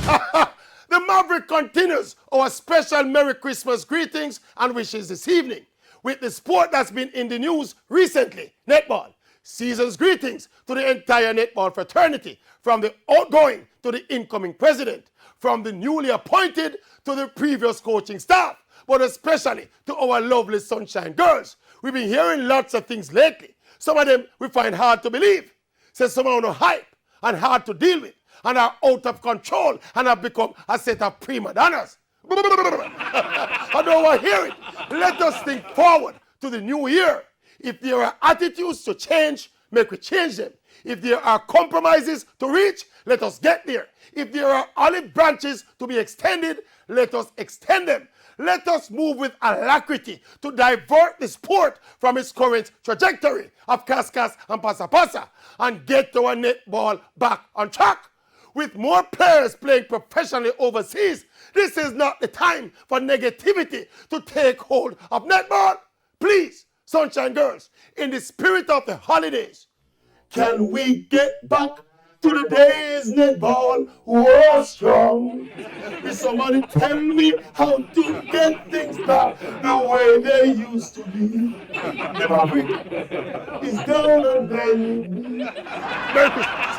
The Maverick continues our special Merry Christmas greetings and wishes this evening with the sport that's been in the news recently, netball. Season's greetings to the entire netball fraternity, from the outgoing to the incoming president, from the newly appointed to the previous coaching staff, but especially to our lovely Sunshine Girls. We've been hearing lots of things lately. Some of them we find hard to believe. Say some are no hype and hard to deal with and are out of control and have become a set of prima donnas. I don't want to hear it. Let us think forward to the new year. If there are attitudes to change, make we change them. If there are compromises to reach, let us get there. If there are olive branches to be extended, let us extend them. Let us move with alacrity to divert the sport from its current trajectory of Cascas and Pasa Pasa and get our netball back on track. With more players playing professionally overseas, this is not the time for negativity to take hold of netball. Please, Sunshine Girls, in the spirit of the holidays, can we get back to the days netball was strong? Will somebody tell me how to get things back the way they used to be? The Maverick is down and then. Merry Christmas.